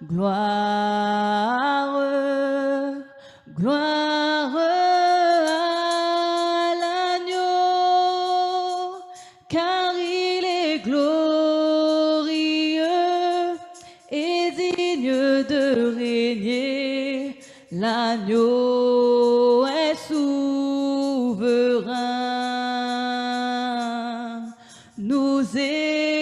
gloire, gloire à l'agneau, car il est glorieux et digne de régner. L'agneau est souverain. Nous élevons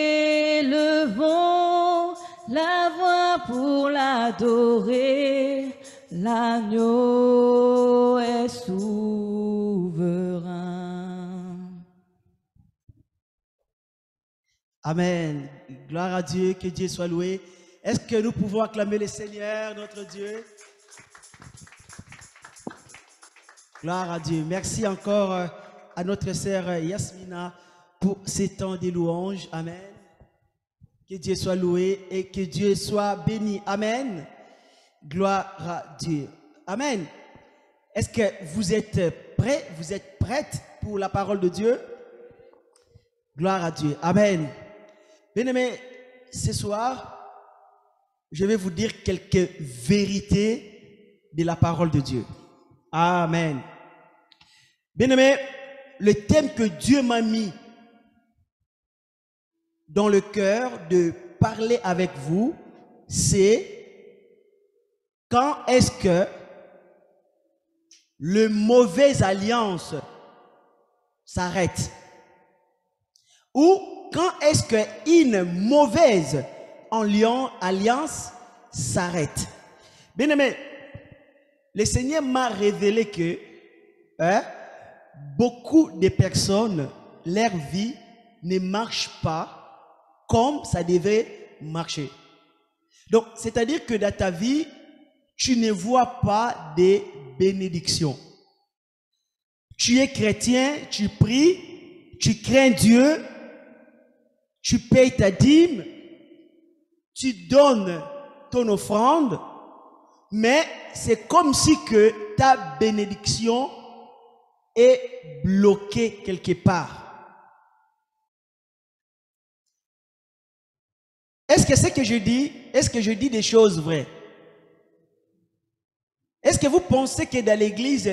la voix pour l'adorer. L'agneau est souverain. Amen. Gloire à Dieu, que Dieu soit loué. Est-ce que nous pouvons acclamer le Seigneur, notre Dieu? Gloire à Dieu. Merci encore à notre sœur Yasmina pour ces temps de louange. Amen. Que Dieu soit loué et que Dieu soit béni. Amen. Gloire à Dieu. Amen. Est-ce que vous êtes prêts? Vous êtes prêtes pour la parole de Dieu? Gloire à Dieu. Amen. Bien-aimés, ce soir, je vais vous dire quelques vérités de la parole de Dieu. Amen. Bien-aimés, le thème que Dieu m'a mis dans le cœur de parler avec vous, c'est quand est-ce que le mauvaise alliance s'arrête? Ou quand est-ce qu'une mauvaise alliance s'arrête? Bien-aimé, le Seigneur m'a révélé que beaucoup de personnes, leur vie ne marche pas comme ça devait marcher. Donc, c'est-à-dire que dans ta vie, tu ne vois pas de bénédictions. Tu es chrétien, tu pries, tu crains Dieu, tu payes ta dîme, tu donnes ton offrande, mais c'est comme si que ta bénédiction est bloquée quelque part. Est-ce que ce que je dis, est-ce que je dis des choses vraies? Est-ce que vous pensez que dans l'église,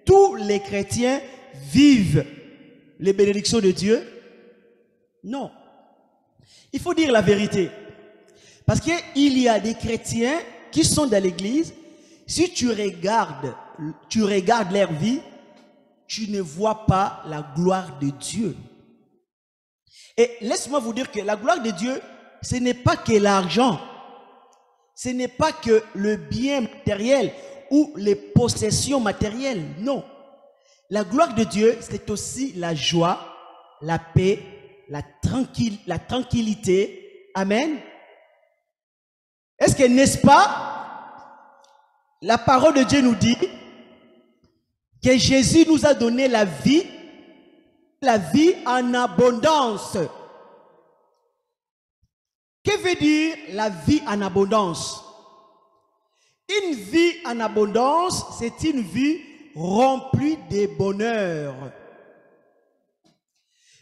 tous les chrétiens vivent les bénédictions de Dieu? Non. Il faut dire la vérité. Parce qu'il y a des chrétiens qui sont dans l'église, si tu regardes leur vie, tu ne vois pas la gloire de Dieu. Et laisse-moi vous dire que la gloire de Dieu, ce n'est pas que l'argent, ce n'est pas que le bien matériel ou les possessions matérielles, non. La gloire de Dieu, c'est aussi la joie, la paix, la tranquillité. Amen. Est-ce que, n'est-ce pas, la parole de Dieu nous dit que Jésus nous a donné la vie en abondance. Que veut dire la vie en abondance? Une vie en abondance, c'est une vie remplie de bonheur.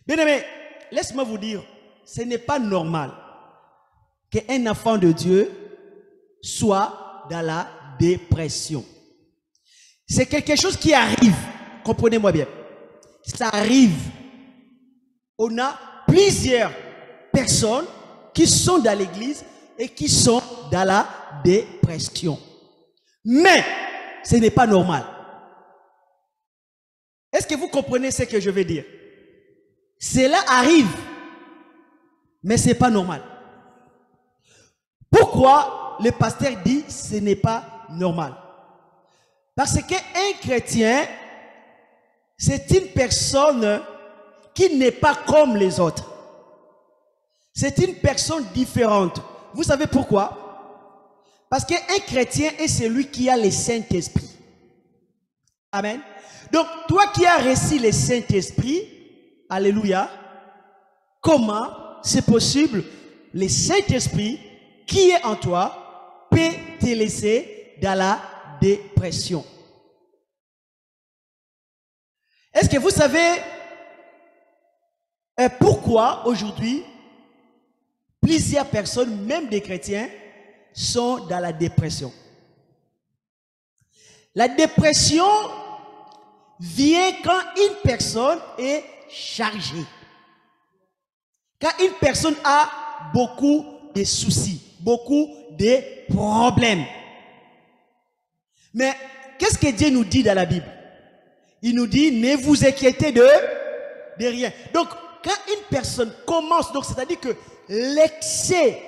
Bien aimé, laisse-moi vous dire, ce n'est pas normal qu'un enfant de Dieu soit dans la dépression. C'est quelque chose qui arrive, comprenez-moi bien. Ça arrive. On a plusieurs personnes qui sont dans l'église et qui sont dans la dépression. Mais ce n'est pas normal. Est-ce que vous comprenez ce que je veux dire? Cela arrive, mais ce n'est pas normal. Pourquoi le pasteur dit ce n'est pas normal? Parce qu'un chrétien, c'est une personne qui n'est pas comme les autres. C'est une personne différente. Vous savez pourquoi? Parce qu'un chrétien est celui qui a le Saint-Esprit. Amen. Donc, toi qui as reçu le Saint-Esprit, alléluia, comment c'est possible le Saint-Esprit qui est en toi peut te laisser dans la dépression? Est-ce que vous savez pourquoi aujourd'hui plusieurs personnes, même des chrétiens, sont dans la dépression. La dépression vient quand une personne est chargée. Quand une personne a beaucoup de soucis, beaucoup de problèmes. Mais qu'est-ce que Dieu nous dit dans la Bible? Il nous dit, ne vous inquiétez de rien. Donc, quand une personne commence, donc c'est-à-dire que l'excès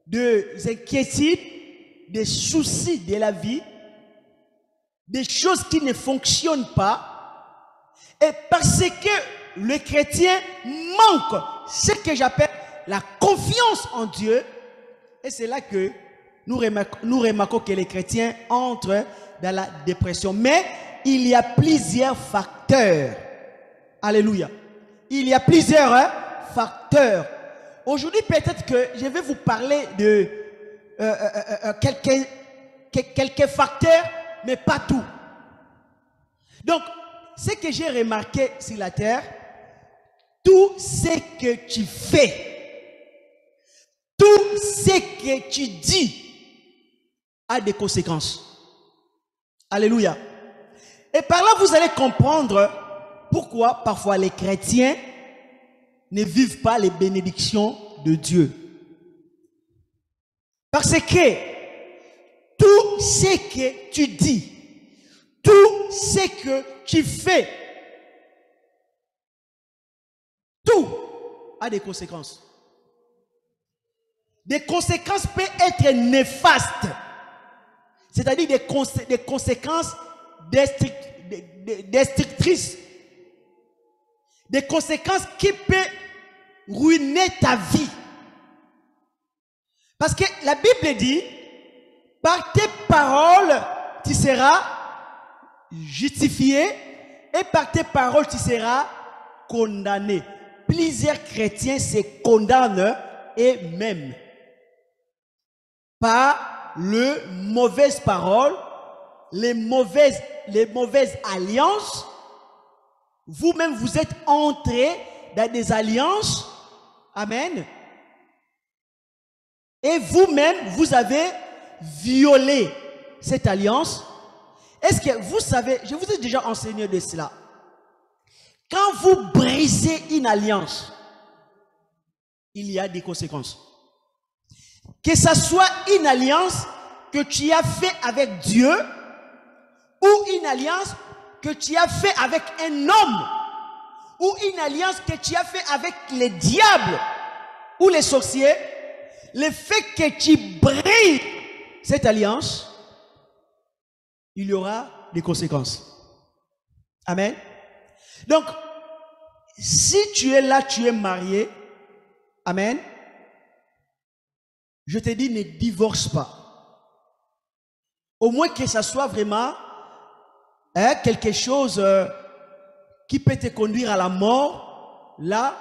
de inquiétudes, des soucis de la vie, des choses qui ne fonctionnent pas, et parce que le chrétien manque ce que j'appelle la confiance en Dieu, et c'est là que nous remarquons que les chrétiens entrent dans la dépression. Mais il y a plusieurs facteurs. Alléluia. Il y a plusieurs facteurs. Aujourd'hui, peut-être que je vais vous parler de quelques facteurs, mais pas tout. Donc, ce que j'ai remarqué sur la terre, tout ce que tu fais, tout ce que tu dis a des conséquences. Alléluia. Et par là, vous allez comprendre pourquoi parfois les chrétiens ne vivent pas les bénédictions de Dieu. Parce que tout ce que tu dis, tout ce que tu fais, tout a des conséquences. Des conséquences peuvent être néfastes. C'est-à-dire des conséquences destructrices. Des conséquences qui peuvent ruiner ta vie. Parce que la Bible dit, par tes paroles, tu seras justifié et par tes paroles, tu seras condamné. Plusieurs chrétiens se condamnent eux-mêmes par les mauvaises paroles, les mauvaises alliances. Vous-même, vous êtes entrés dans des alliances. Amen. Et vous-même, vous avez violé cette alliance. Est-ce que vous savez, je vous ai déjà enseigné de cela. Quand vous brisez une alliance, il y a des conséquences. Que ce soit une alliance que tu as fait avec Dieu ou une alliance que tu as fait avec un homme ou une alliance que tu as fait avec les diables ou les sorciers, le fait que tu brises cette alliance, il y aura des conséquences. Amen. Donc, si tu es là, tu es marié, amen, je te dis, ne divorce pas. Au moins que ça soit vraiment quelque chose qui peut te conduire à la mort. Là,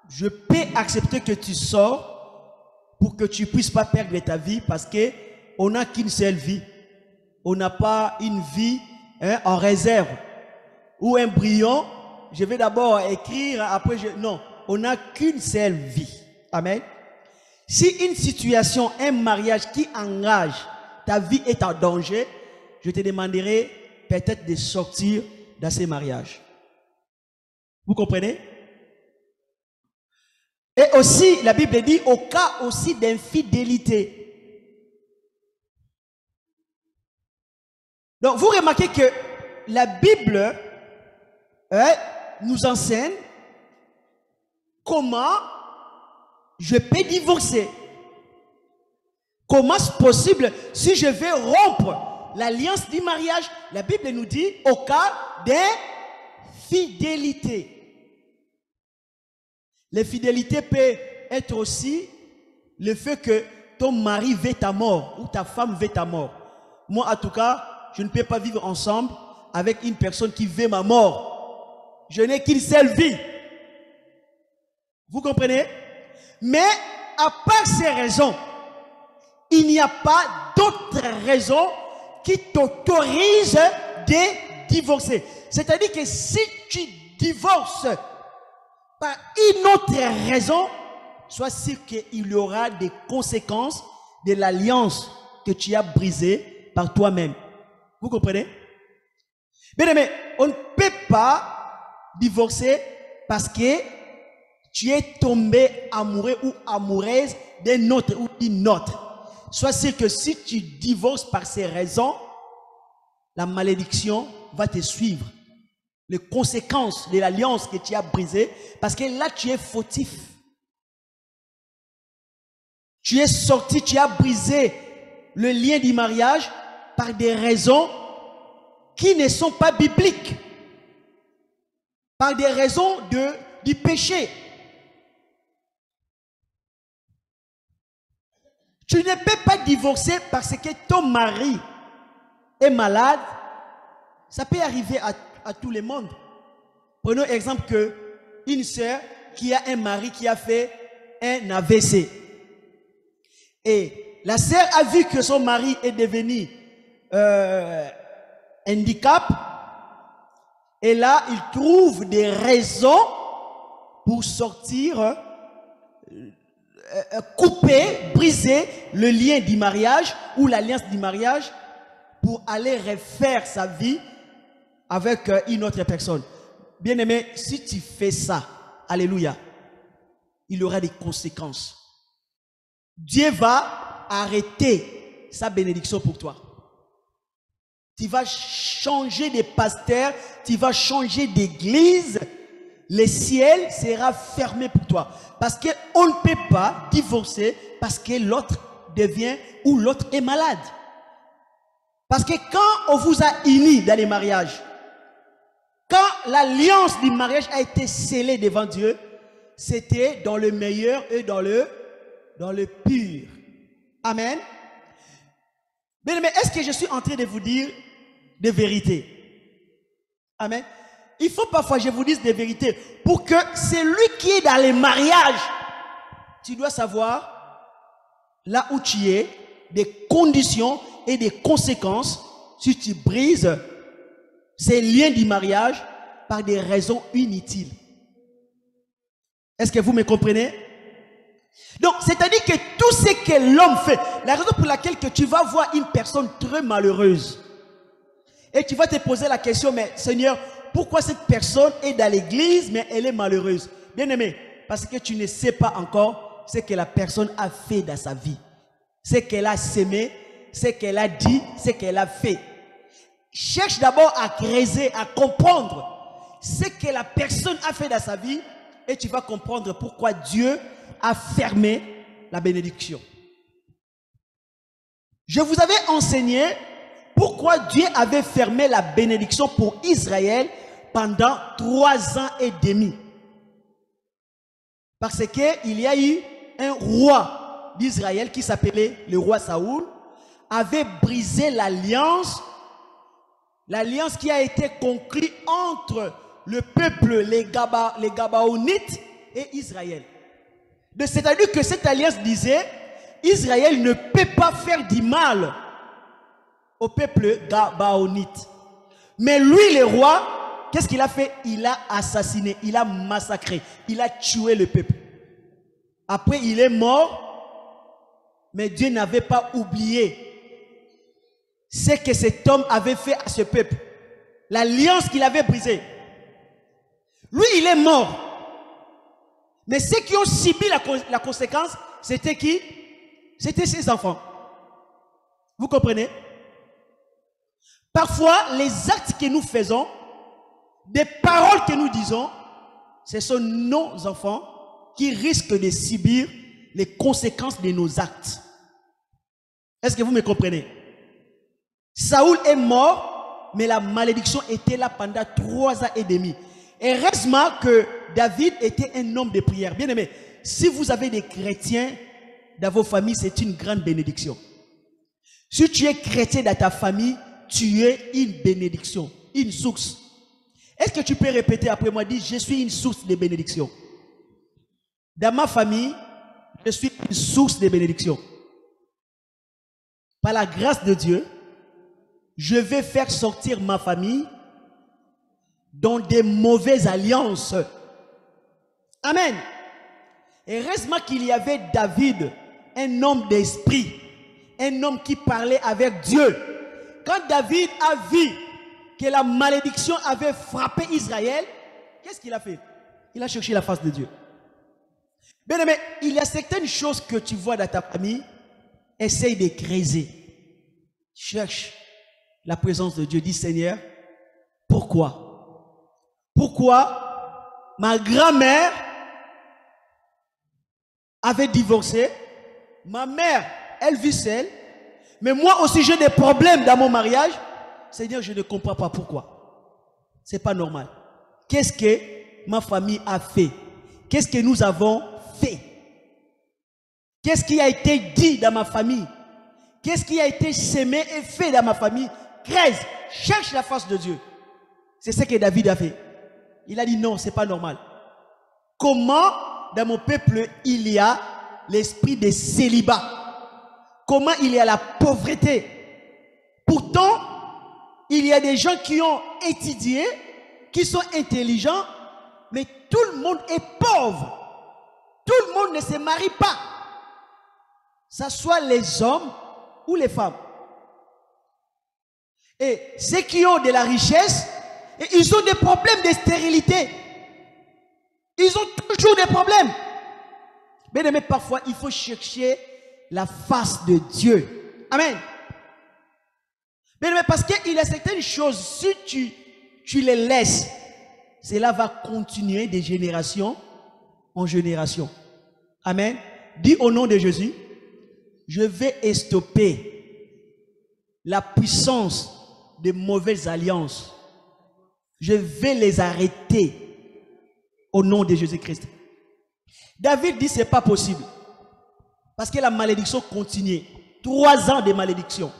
je peux accepter que tu sors pour que tu ne puisses pas perdre ta vie, parce qu'on n'a qu'une seule vie. On n'a pas une vie en réserve ou un brillant. Je vais d'abord écrire, après non, on n'a qu'une seule vie. Amen. Si une situation, un mariage qui engage ta vie est en danger, je te demanderai peut-être de sortir de ces mariages. Vous comprenez? Et aussi, la Bible dit, au cas aussi d'infidélité. Donc, vous remarquez que la Bible nous enseigne comment je peux divorcer. Comment c'est possible si je vais rompre l'alliance du mariage? La Bible nous dit au cas d'infidélité. L'infidélité peut être aussi le fait que ton mari veut ta mort ou ta femme veut ta mort. Moi, en tout cas, je ne peux pas vivre ensemble avec une personne qui veut ma mort. Je n'ai qu'une seule vie. Vous comprenez? Mais à part ces raisons, il n'y a pas d'autres raisons qui t'autorisent de divorcer. C'est-à-dire que si tu divorces par une autre raison, sois sûr qu'il y aura des conséquences de l'alliance que tu as brisée par toi-même. Vous comprenez? Bien aimé, on ne peut pas divorcer parce que tu es tombé amoureux ou amoureuse d'un autre ou d'une autre. Sois sûr que si tu divorces par ces raisons, la malédiction va te suivre. Les conséquences de l'alliance que tu as brisée, parce que là tu es fautif. Tu es sorti, tu as brisé le lien du mariage par des raisons qui ne sont pas bibliques. Par des raisons du péché. Tu ne peux pas divorcer parce que ton mari est malade. Ça peut arriver à tout le monde. Prenons exemple que une sœur qui a un mari qui a fait un AVC. Et la sœur a vu que son mari est devenu handicap. Et là, il trouve des raisons pour sortir, couper, briser le lien du mariage ou l'alliance du mariage pour aller refaire sa vie avec une autre personne. Bien aimé, si tu fais ça, alléluia, il y aura des conséquences. Dieu va arrêter sa bénédiction pour toi. Tu vas changer de pasteur, tu vas changer d'église. Le ciel sera fermé pour toi. Parce qu'on ne peut pas divorcer parce que l'autre devient ou l'autre est malade. Parce que quand on vous a unis dans les mariages, quand l'alliance du mariage a été scellée devant Dieu, c'était dans le meilleur et dans le pur. Amen. Mais est-ce que je suis en train de vous dire des vérités? Amen. Il faut parfois que je vous dise des vérités pour que celui qui est dans les mariages, tu dois savoir là où tu es, des conditions et des conséquences si tu brises ces liens du mariage par des raisons inutiles. Est-ce que vous me comprenez? Donc, c'est-à-dire que tout ce que l'homme fait, la raison pour laquelle que tu vas voir une personne très malheureuse, et tu vas te poser la question, mais Seigneur, pourquoi cette personne est dans l'église, mais elle est malheureuse? Bien aimé, parce que tu ne sais pas encore ce que la personne a fait dans sa vie. Ce qu'elle a sémé, ce qu'elle a dit, ce qu'elle a fait. Cherche d'abord à creuser, à comprendre ce que la personne a fait dans sa vie, et tu vas comprendre pourquoi Dieu a fermé la bénédiction. Je vous avais enseigné pourquoi Dieu avait fermé la bénédiction pour Israël pendant 3 ans et demi. Parce qu'il y a eu un roi d'Israël qui s'appelait le roi Saoul, avait brisé l'alliance qui a été conclue entre le peuple, les Gabaonites et Israël. C'est-à-dire que cette alliance disait, Israël ne peut pas faire du mal au peuple Gabaonite. Mais lui, le roi, qu'est-ce qu'il a fait? Il a assassiné, il a massacré, il a tué le peuple. Après, il est mort, mais Dieu n'avait pas oublié ce que cet homme avait fait à ce peuple. L'alliance qu'il avait brisée. Lui, il est mort. Mais ceux qui ont subi la conséquence, c'était qui? C'était ses enfants. Vous comprenez? Parfois, les actes que nous faisons, des paroles que nous disons, ce sont nos enfants qui risquent de subir les conséquences de nos actes. Est-ce que vous me comprenez? Saoul est mort, mais la malédiction était là pendant 3 ans et demi. Et heureusement que David était un homme de prière. Bien aimé, si vous avez des chrétiens dans vos familles, c'est une grande bénédiction. Si tu es chrétien dans ta famille, tu es une bénédiction, une source. Est-ce que tu peux répéter après moi? Dis, je suis une source de bénédiction. Dans ma famille, je suis une source de bénédiction. Par la grâce de Dieu, je vais faire sortir ma famille dans des mauvaises alliances. Amen. Et heureusement qu'il y avait David, un homme d'esprit, un homme qui parlait avec Dieu. Quand David a vu que la malédiction avait frappé Israël, qu'est-ce qu'il a fait? Il a cherché la face de Dieu. Bien aimé, il y a certaines choses que tu vois dans ta famille, essaye de creuser. Cherche la présence de Dieu. Dis Seigneur, pourquoi? Pourquoi ma grand-mère avait divorcé, ma mère, elle vit seule, mais moi aussi j'ai des problèmes dans mon mariage. Seigneur, je ne comprends pas pourquoi. C'est pas normal. Qu'est-ce que ma famille a fait? Qu'est-ce que nous avons fait? Qu'est-ce qui a été dit dans ma famille? Qu'est-ce qui a été semé et fait dans ma famille? Creuse, cherche la face de Dieu. C'est ce que David a fait. Il a dit non, c'est pas normal. Comment dans mon peuple il y a l'esprit de célibat? Comment il y a la pauvreté? Pourtant, il y a des gens qui ont étudié, qui sont intelligents, mais tout le monde est pauvre. Tout le monde ne se marie pas. Ça soit les hommes ou les femmes. Et ceux qui ont de la richesse, ils ont des problèmes de stérilité. Ils ont toujours des problèmes. Mais parfois, il faut chercher la face de Dieu. Amen. Mais parce qu'il y a certaines choses, si tu les laisses, cela va continuer de génération en génération. Amen. Dis au nom de Jésus, je vais stopper la puissance de mauvaises alliances. Je vais les arrêter au nom de Jésus-Christ. David dit, ce n'est pas possible. Parce que la malédiction continuait. 3 ans de malédiction.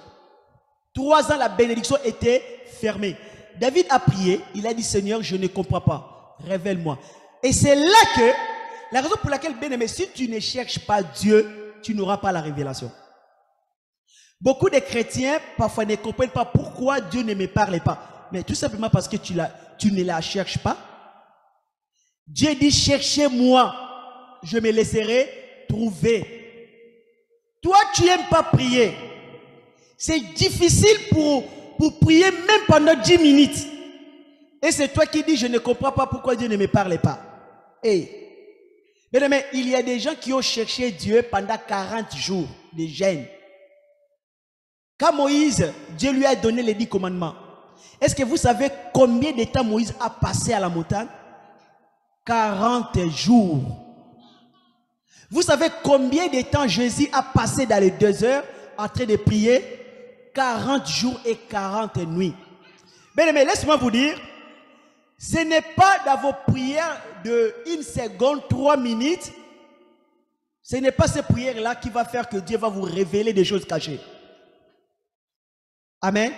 3 ans, la bénédiction était fermée. David a prié, il a dit, Seigneur, je ne comprends pas. Révèle-moi. Et c'est là que, la raison pour laquelle, bien-aimé, si tu ne cherches pas Dieu, tu n'auras pas la révélation. Beaucoup de chrétiens, parfois, ne comprennent pas pourquoi Dieu ne me parle pas. Mais tout simplement parce que tu ne la cherches pas. Dieu dit, cherchez-moi, je me laisserai trouver. Toi, tu n'aimes pas prier. C'est difficile pour prier même pendant 10 minutes. Et c'est toi qui dis, je ne comprends pas pourquoi Dieu ne me parle pas. Hey. Mais il y a des gens qui ont cherché Dieu pendant 40 jours de jeûne. Quand Moïse, Dieu lui a donné les 10 commandements. Est-ce que vous savez combien de temps Moïse a passé à la montagne? 40 jours. Vous savez combien de temps Jésus a passé dans les déserts en train de prier? 40 jours et 40 nuits. Mais laissez-moi vous dire, ce n'est pas dans vos prières de 1 seconde, 3 minutes, ce n'est pas ces prières-là qui va faire que Dieu va vous révéler des choses cachées. Amen.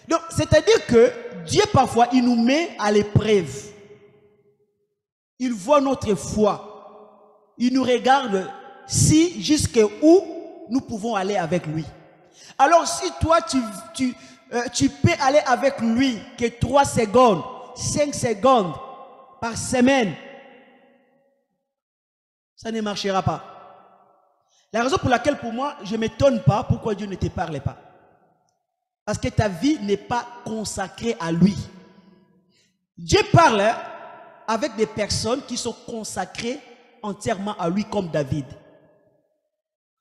Donc, c'est-à-dire que Dieu, parfois, il nous met à l'épreuve. Il voit notre foi. Il nous regarde si jusqu'où nous pouvons aller avec lui. Alors, si toi, tu peux aller avec lui que 3 secondes, 5 secondes par semaine, ça ne marchera pas. La raison pour laquelle, pour moi, je ne m'étonne pas pourquoi Dieu ne te parle pas. Parce que ta vie n'est pas consacrée à lui. Dieu parle avec des personnes qui sont consacrées entièrement à lui, comme David.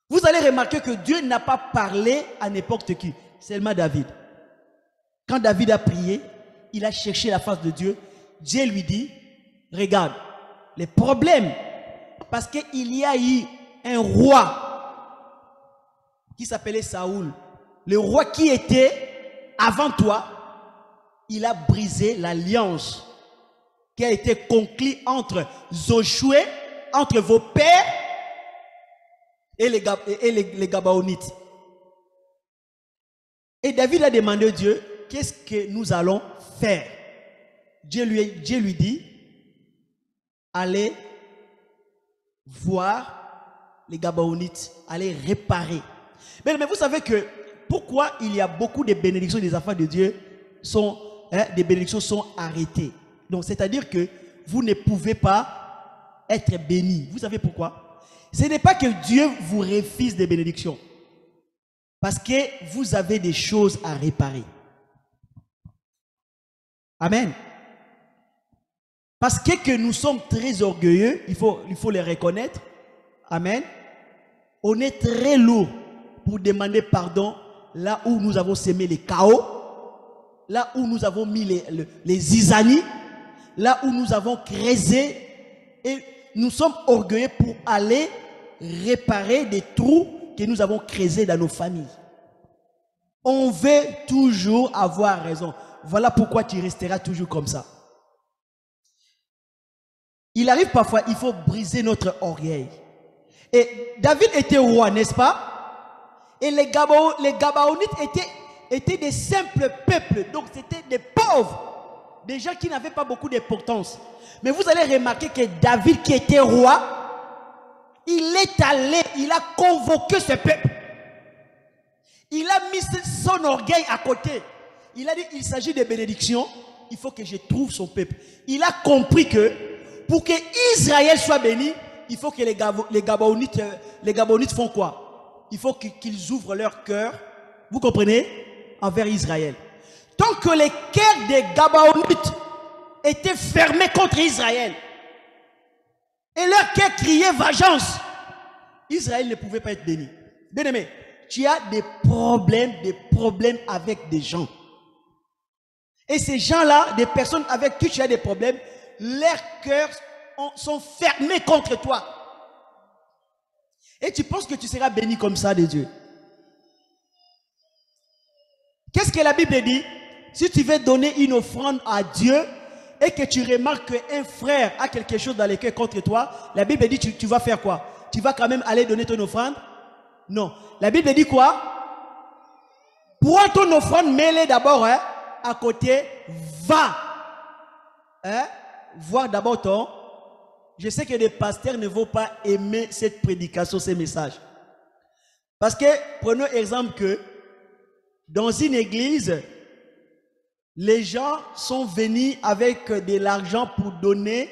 Vous allez remarquer que Dieu n'a pas parlé à n'importe qui, seulement David. Quand David a prié, il a cherché la face de Dieu. Dieu lui dit, regarde, les problèmes, parce qu'il y a eu un roi qui s'appelait Saoul. Le roi qui était avant toi, il a brisé l'alliance qui a été conclue entre Josué, entre vos pères et les Gabaonites. Et David a demandé à Dieu, qu'est-ce que nous allons faire? Dieu lui dit, allez voir les Gabaonites, allez réparer. Mais vous savez que pourquoi il y a beaucoup de bénédictions des enfants de Dieu des bénédictions sont arrêtées. Donc c'est-à-dire que vous ne pouvez pas être bénis. Vous savez pourquoi? Ce n'est pas que Dieu vous refuse des bénédictions. Parce que vous avez des choses à réparer. Amen. Parce que nous sommes très orgueilleux, il faut les reconnaître. Amen. On est très lourd pour demander pardon là où nous avons sémé les chaos, là où nous avons mis les zizanies, là où nous avons creusé, et nous sommes orgueilleux pour aller réparer des trous que nous avons creusés dans nos familles. On veut toujours avoir raison. Voilà pourquoi tu resteras toujours comme ça. Il arrive parfois, il faut briser notre orgueil. Et David était roi, n'est-ce pas? Et les Gabaonites étaient des simples peuples. Donc c'était des pauvres. Des gens qui n'avaient pas beaucoup d'importance. Mais vous allez remarquer que David, qui était roi, il est allé, il a convoqué ce peuple. Il a mis son orgueil à côté. Il a dit, il s'agit de bénédictions, il faut que je trouve son peuple. Il a compris que pour que Israël soit béni, il faut que les Gabaonites font quoi? Il faut qu'ils ouvrent leur cœur, vous comprenez, envers Israël. Tant que les cœurs des Gabaonites étaient fermés contre Israël, et leur cœur criait vengeance, Israël ne pouvait pas être béni. Bien aimé, tu as des problèmes avec des gens. Et ces gens-là, des personnes avec qui tu as des problèmes, leurs cœurs sont fermés contre toi. Et tu penses que tu seras béni comme ça de Dieu. Qu'est-ce que la Bible dit? Si tu veux donner une offrande à Dieu et que tu remarques qu'un frère a quelque chose dans le cœur contre toi, la Bible dit tu vas faire quoi? Tu vas quand même aller donner ton offrande? Non. La Bible dit quoi? Prends ton offrande, mets-les d'abord à côté, va voir d'abord ton... Je sais que les pasteurs ne vont pas aimer cette prédication, ces messages. Parce que, prenons exemple que dans une église, les gens sont venus avec de l'argent pour donner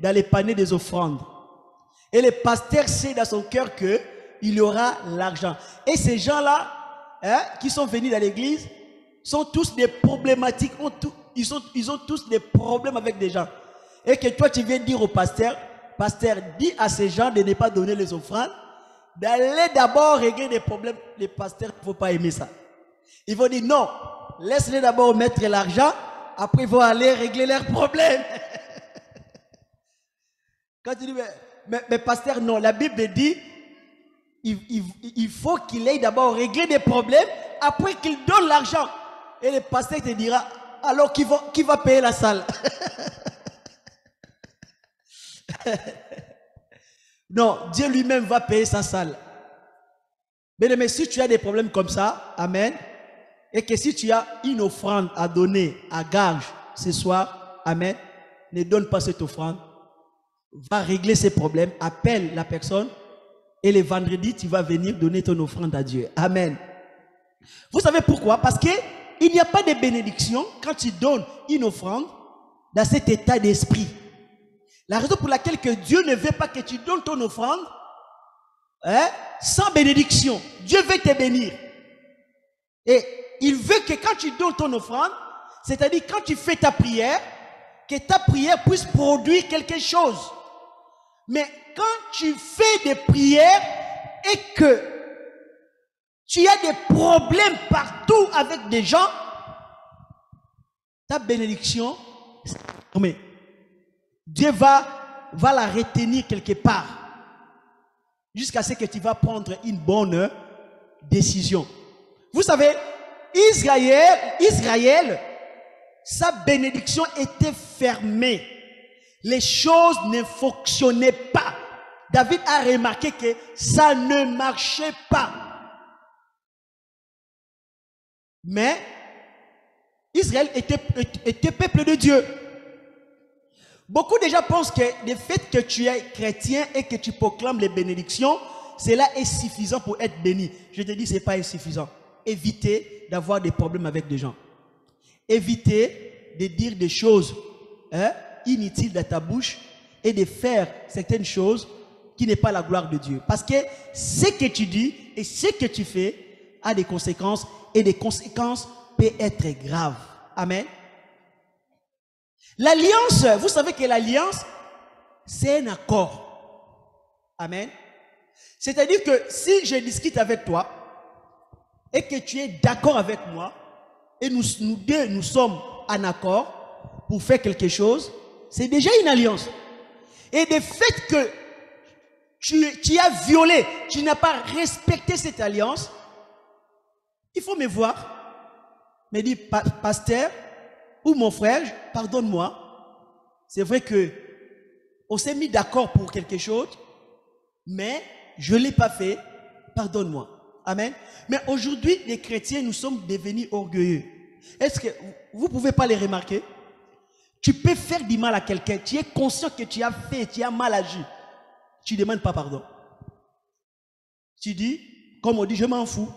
dans les paniers des offrandes. Et le pasteur sait dans son cœur qu'il y aura l'argent. Et ces gens-là, qui sont venus dans l'église, sont tous des problématiques, ils ont tous des problèmes avec des gens. Et que toi tu viens dire au pasteur, dis à ces gens de ne pas donner les offrandes, d'aller d'abord régler des problèmes. Les pasteurs ne vont pas aimer ça. Ils vont dire non, laisse-les d'abord mettre l'argent, après ils vont aller régler leurs problèmes. Quand tu dis, mais pasteur, non, la Bible dit, il faut qu'il aille d'abord régler des problèmes, après qu'il donne l'argent. Et le pasteur te dira, alors qui va payer la salle? Non, Dieu lui-même va payer sa salle. Mais si tu as des problèmes comme ça, amen, et que si tu as une offrande à donner à gage ce soir, amen, ne donne pas cette offrande, va régler ces problèmes, appelle la personne, et le vendredi, tu vas venir donner ton offrande à Dieu. Amen. Vous savez pourquoi? Parce que il n'y a pas de bénédiction quand tu donnes une offrande dans cet état d'esprit. La raison pour laquelle que Dieu ne veut pas que tu donnes ton offrande sans bénédiction. Dieu veut te bénir. Et il veut que quand tu donnes ton offrande, c'est-à-dire quand tu fais ta prière, que ta prière puisse produire quelque chose. Mais quand tu fais des prières et que tu as des problèmes partout avec des gens, ta bénédiction, mais Dieu va la retenir quelque part jusqu'à ce que tu vas prendre une bonne décision. Vous savez, Israël, sa bénédiction était fermée. Les choses ne fonctionnaient pas. David a remarqué que ça ne marchait pas. Mais Israël était peuple de Dieu. Beaucoup de gens pensent que le fait que tu es chrétien et que tu proclames les bénédictions, cela est suffisant pour être béni. Je te dis, ce n'est pas insuffisant. Évitez d'avoir des problèmes avec des gens. Évitez de dire des choses inutiles dans ta bouche et de faire certaines choses qui n'est pas la gloire de Dieu. Parce que ce que tu dis et ce que tu fais a des conséquences et des conséquences peuvent être graves. Amen. L'alliance, vous savez que l'alliance, c'est un accord. Amen. C'est-à-dire que si je discute avec toi et que tu es d'accord avec moi et nous deux, nous sommes en accord pour faire quelque chose, c'est déjà une alliance. Et le fait que tu as violé, tu n'as pas respecté cette alliance, il faut me voir, me dire, pasteur ou mon frère, pardonne-moi. C'est vrai que on s'est mis d'accord pour quelque chose, mais je ne l'ai pas fait, pardonne-moi. Amen. Mais aujourd'hui, les chrétiens, nous sommes devenus orgueilleux. Est-ce que vous ne pouvez pas les remarquer? Tu peux faire du mal à quelqu'un, tu es conscient que tu as fait, tu as mal agi. Tu ne demandes pas pardon. Tu dis, comme on dit, je m'en fous.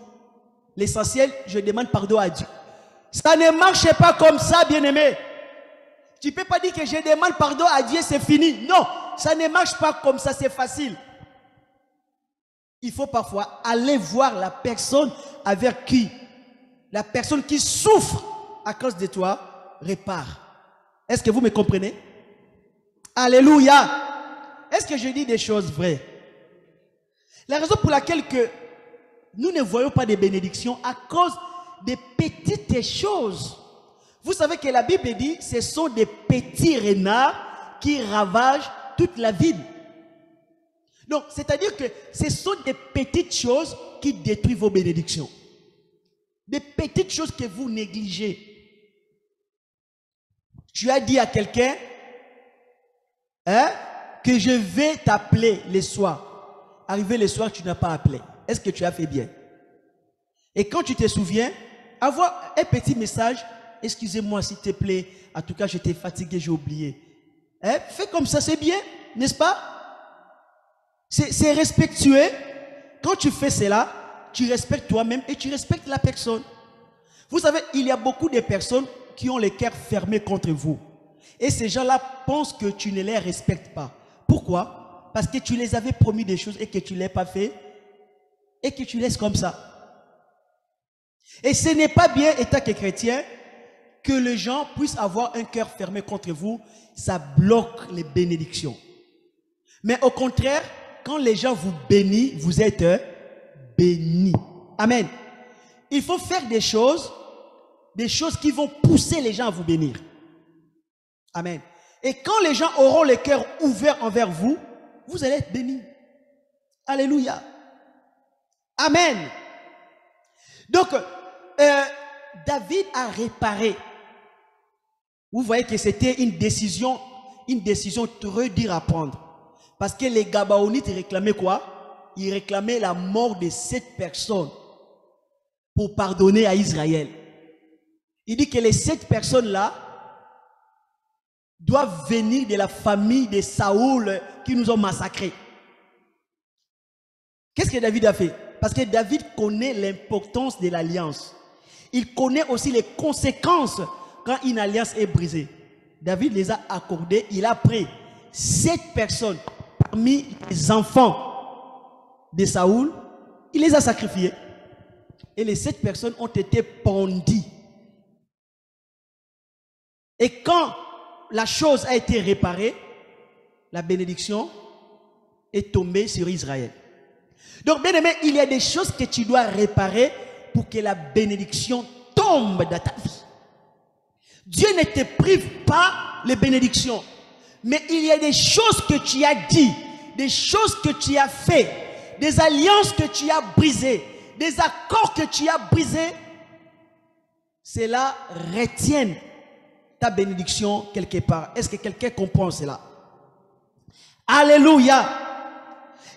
L'essentiel, je demande pardon à Dieu. Ça ne marche pas comme ça, bien-aimé. Tu ne peux pas dire que je demande pardon à Dieu, c'est fini. Non, ça ne marche pas comme ça, c'est facile. Il faut parfois aller voir la personne avec qui la personne qui souffre à cause de toi répare. Est-ce que vous me comprenez? Alléluia. Est-ce que je dis des choses vraies? La raison pour laquelle que nous ne voyons pas de bénédictions à cause des petites choses. Vous savez que la Bible dit ce sont des petits renards qui ravagent toute la ville. Donc, c'est-à-dire que ce sont des petites choses qui détruisent vos bénédictions. Des petites choses que vous négligez. Tu as dit à quelqu'un que je vais t'appeler le soir. Arrivé le soir, tu n'as pas appelé. Est-ce que tu as fait bien? Et quand tu te souviens, avoir un petit message, excusez-moi s'il te plaît, en tout cas j'étais fatigué, j'ai oublié. Fais comme ça, c'est bien, n'est-ce pas? C'est respectueux. Quand tu fais cela, tu respectes toi-même et tu respectes la personne. Vous savez, il y a beaucoup de personnes qui ont les cœurs fermés contre vous. Et ces gens-là pensent que tu ne les respectes pas. Pourquoi? Parce que tu les avais promis des choses et que tu ne l'as pas fait et que tu laisses comme ça. Et ce n'est pas bien, étant que chrétien, que les gens puissent avoir un cœur fermé contre vous. Ça bloque les bénédictions. Mais au contraire, quand les gens vous bénissent, vous êtes bénis. Amen. Il faut faire des choses qui vont pousser les gens à vous bénir. Amen. Et quand les gens auront le cœur ouvert envers vous, vous allez être bénis. Alléluia. Amen. Donc, David a réparé. Vous voyez que c'était une décision très dure à prendre. Parce que les Gabaonites réclamaient quoi? Ils réclamaient la mort de 7 personnes pour pardonner à Israël. Il dit que les 7 personnes-là doivent venir de la famille de Saoul qui nous ont massacrés. Qu'est-ce que David a fait? Parce que David connaît l'importance de l'alliance. Il connaît aussi les conséquences quand une alliance est brisée. David les a accordées. Il a pris 7 personnes parmi les enfants de Saoul. Il les a sacrifiés. Et les 7 personnes ont été pendues. Et quand la chose a été réparée, la bénédiction est tombée sur Israël. Donc, bien aimé, il y a des choses que tu dois réparer pour que la bénédiction tombe dans ta vie. Dieu ne te prive pas les bénédictions. Mais il y a des choses que tu as dit, des choses que tu as fait, des alliances que tu as brisées, des accords que tu as brisés. Cela retient ta bénédiction quelque part. Est-ce que quelqu'un comprend cela? Alléluia.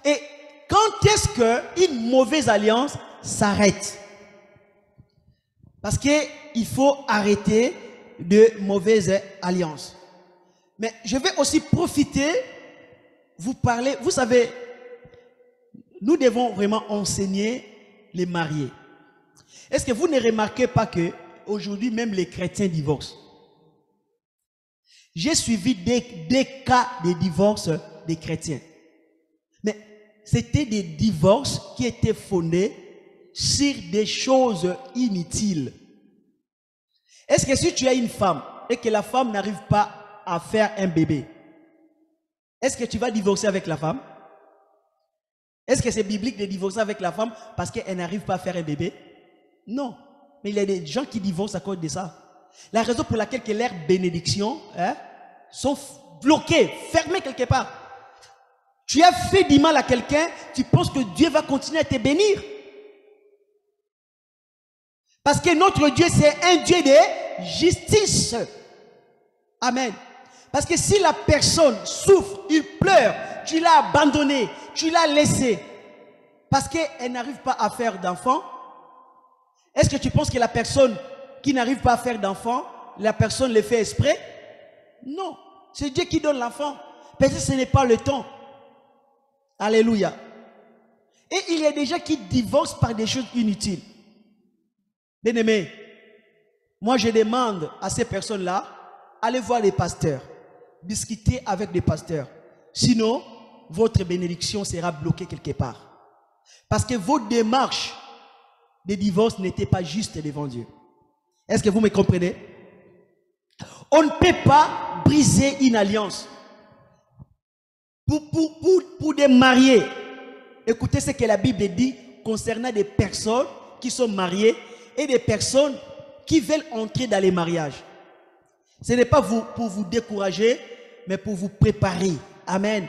Et quand est-ce qu'une mauvaise alliance s'arrête? Parce qu'il faut arrêter de mauvaises alliances. Mais je vais aussi profiter, vous parler. Vous savez, nous devons vraiment enseigner les mariés. Est-ce que vous ne remarquez pas que aujourd'hui même les chrétiens divorcent? J'ai suivi des cas de divorce des chrétiens. Mais c'était des divorces qui étaient fondés sur des choses inutiles. Est-ce que si tu as une femme et que la femme n'arrive pas à faire un bébé, est-ce que tu vas divorcer avec la femme? Est-ce que c'est biblique de divorcer avec la femme parce qu'elle n'arrive pas à faire un bébé? Non. Mais il y a des gens qui divorcent à cause de ça. La raison pour laquelle leurs bénédictions sont bloquées, fermées quelque part. Tu as fait du mal à quelqu'un, tu penses que Dieu va continuer à te bénir. Parce que notre Dieu, c'est un Dieu de justice. Amen. Parce que si la personne souffre, il pleure, tu l'as abandonné, tu l'as laissé, parce qu'elle n'arrive pas à faire d'enfant, est-ce que tu penses que la personne qui n'arrive pas à faire d'enfant, la personne le fait exprès? Non. C'est Dieu qui donne l'enfant. Peut-être que ce n'est pas le temps. Alléluia. Et il y a des gens qui divorcent par des choses inutiles. Bien-aimés, moi je demande à ces personnes-là, allez voir les pasteurs, discutez avec les pasteurs. Sinon, votre bénédiction sera bloquée quelque part. Parce que vos démarches de divorce n'étaient pas justes devant Dieu. Est-ce que vous me comprenez? On ne peut pas briser une alliance. Pour des mariés, écoutez ce que la Bible dit concernant des personnes qui sont mariées et des personnes qui veulent entrer dans les mariages. Ce n'est pas pour vous décourager, mais pour vous préparer. Amen.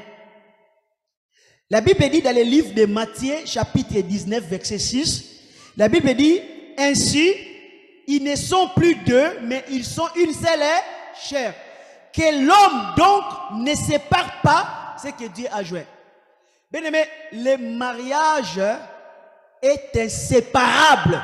La Bible dit dans le livre de Matthieu, chapitre 19, verset 6, la Bible dit, ainsi, ils ne sont plus deux, mais ils sont une seule chair. Que l'homme donc ne sépare pas ce que Dieu a joint. Bien aimé, le mariage est inséparable.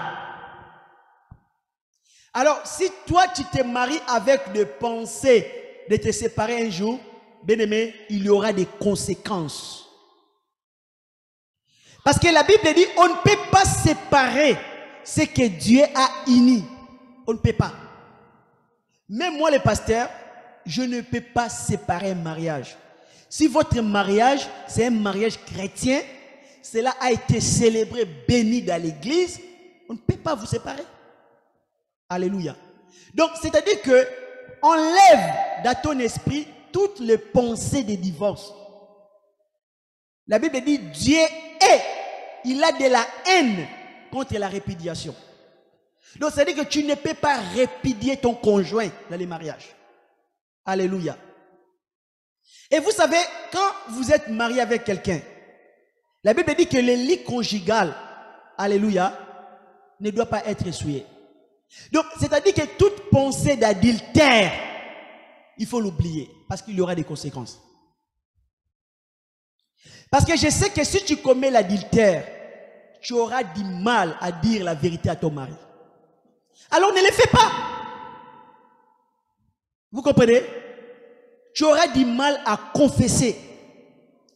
Alors, si toi tu te maries avec des pensées de te séparer un jour, bien aimé, il y aura des conséquences. Parce que la Bible dit, on ne peut pas séparer ce que Dieu a uni. On ne peut pas. Même moi, le pasteur, je ne peux pas séparer un mariage. Si votre mariage, c'est un mariage chrétien, cela a été célébré, béni dans l'église, on ne peut pas vous séparer. Alléluia. Donc, c'est-à-dire que enlève dans ton esprit toutes les pensées de divorce. La Bible dit, Dieu est, il a de la haine contre la répudiation. Donc, c'est-à-dire que tu ne peux pas répudier ton conjoint dans les mariages. Alléluia. Et vous savez, quand vous êtes marié avec quelqu'un, la Bible dit que le lit conjugal, alléluia, ne doit pas être essuyé. Donc, c'est-à-dire que toute pensée d'adultère, il faut l'oublier, parce qu'il y aura des conséquences. Parce que je sais que si tu commets l'adultère, tu auras du mal à dire la vérité à ton mari. Alors ne le fais pas. Vous comprenez? Tu auras du mal à confesser,